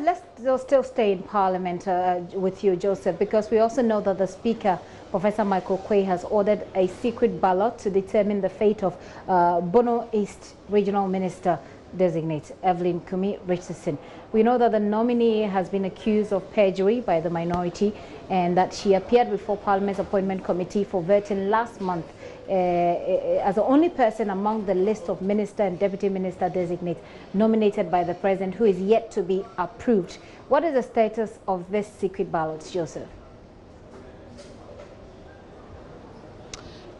Let's still stay in Parliament with you, Joseph, because we also know that the Speaker, Professor Michael Quay, has ordered a secret ballot to determine the fate of Bono Regional Minister-designate Evelyn Kumi Richardson. We know that the nominee has been accused of perjury by the minority and that she appeared before Parliament's Appointment Committee for voting last month as the only person among the list of minister and deputy minister designate nominated by the president who is yet to be approved. What is the status of this secret ballot, Joseph?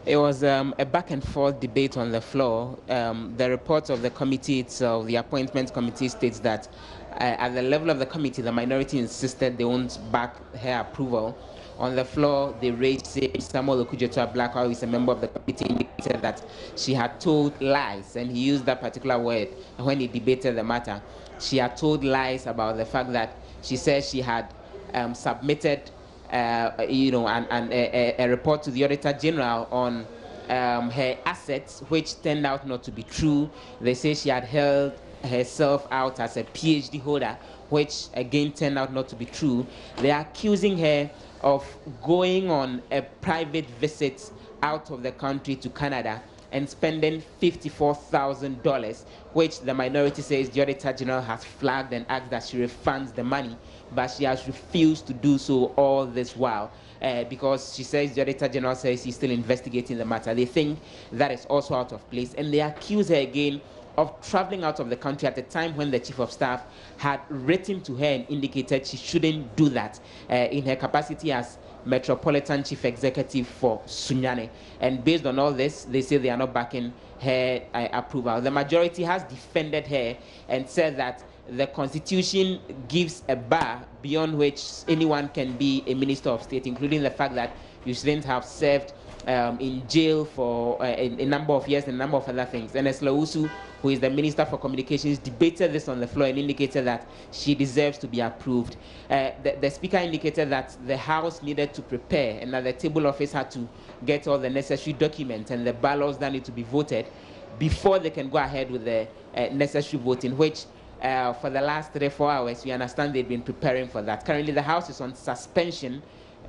It was a back and forth debate on the floor. The report of the committee itself, the appointment committee, states that at the level of the committee, the minority insisted they won't back her approval. On the floor, they raised Samuel Okujeto-Ablakwa, who is a member of the committee, indicated that she had told lies, and he used that particular word when he debated the matter. She had told lies about the fact that she said she had submitted a report to the Auditor General on her assets, which turned out not to be true. They say she had held herself out as a PhD holder, which again turned out not to be true. They are accusing her of going on a private visit out of the country to Canada and spending $54,000, which the minority says the Auditor General has flagged and asked that she refunds the money, but she has refused to do so all this while because she says the Auditor General says he's still investigating the matter. They think that is also out of place, and they accuse her again of traveling out of the country at a time when the Chief of Staff had written to her and indicated she shouldn't do that in her capacity as Metropolitan Chief Executive for Sunyani. And based on all this, they say they are not backing her approval. The majority has defended her and said that the Constitution gives a bar beyond which anyone can be a Minister of State, including the fact that you shouldn't have served in jail for a number of years and a number of other things. And Esla Usu, who is the Minister for Communications, debated this on the floor and indicated that she deserves to be approved. The Speaker indicated that the House needed to prepare and that the table office had to get all the necessary documents and the ballots that need to be voted before they can go ahead with the necessary voting, which for the last 3-4 hours, we understand they've been preparing for that. Currently, the House is on suspension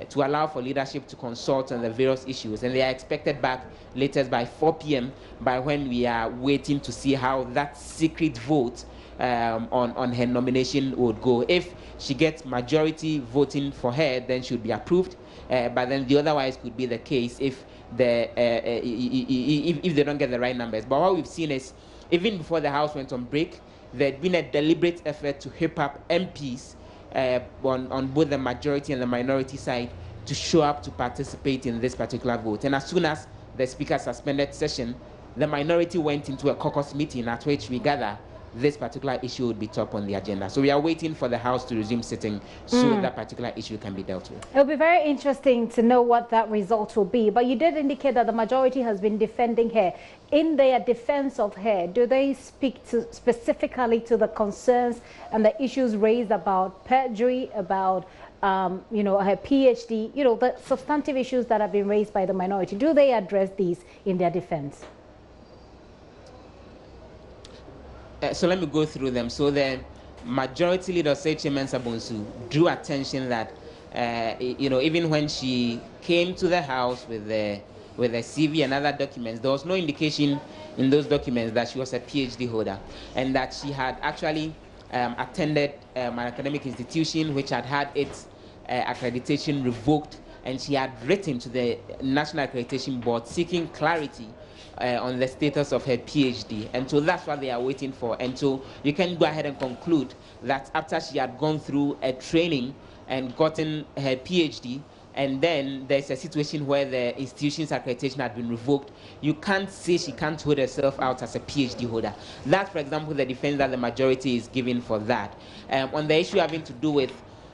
to allow for leadership to consult on the various issues, and they are expected back latest by 4 p.m. by when we are waiting to see how that secret vote on her nomination would go. If she gets majority voting for her, then she would be approved, but then the otherwise could be the case if if they don't get the right numbers. But what we've seen is, even before the House went on break, there had been a deliberate effort to hip up MPs on both the majority and the minority side to show up to participate in this particular vote. And as soon as the Speaker suspended session, the minority went into a caucus meeting at which we gather this particular issue would be top on the agenda. So we are waiting for the House to resume sitting so that particular issue can be dealt with. It'll be very interesting to know what that result will be. But you did indicate that the majority has been defending her. In their defense of her, do they speak specifically to the concerns and the issues raised about perjury, about her PhD, the substantive issues that have been raised by the minority? Do they address these in their defense? So let me go through them. So the majority leader, Chairman Sabonsu, drew attention that, even when she came to the House with the CV and other documents, there was no indication in those documents that she was a PhD holder, and that she had actually attended an academic institution which had had its accreditation revoked, and she had written to the National Accreditation Board seeking clarity on the status of her PhD. And so that's what they are waiting for. And so you can go ahead and conclude that after she had gone through a training and gotten her PhD, and then there's a situation where the institution's accreditation had been revoked, you can't say she can't hold herself out as a PhD holder. That's, for example, the defense that the majority is giving for that. On the issue having to do with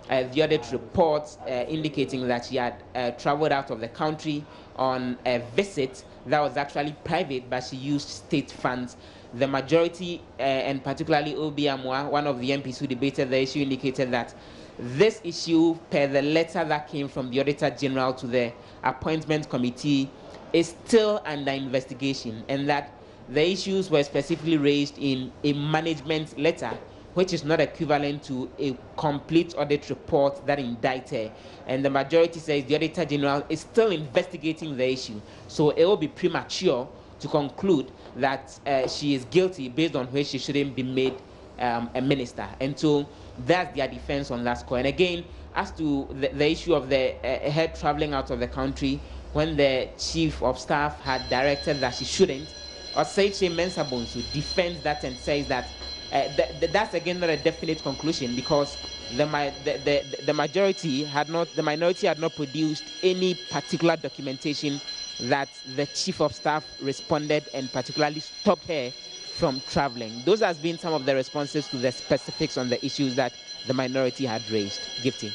the audit reports indicating that she had traveled out of the country on a visit that was actually private, but she used state funds. The majority, and particularly Obi Amwa, one of the MPs who debated the issue, indicated that this issue, per the letter that came from the Auditor General to the Appointment Committee, is still under investigation, and that the issues were specifically raised in a management letter which is not equivalent to a complete audit report that indict her. And the majority says the Auditor General is still investigating the issue. So it will be premature to conclude that she is guilty based on which she shouldn't be made a minister. And so that's their defense on that score. And again, as to the issue of the her traveling out of the country when the chief of staff had directed that she shouldn't, Oseiche Mensah-Bonsu defends that and says that that's again not a definite conclusion, because the minority had not produced any particular documentation that the chief of staff responded and particularly stopped her from traveling. Those has been some of the responses to the specifics on the issues that the minority had raised. Gifty.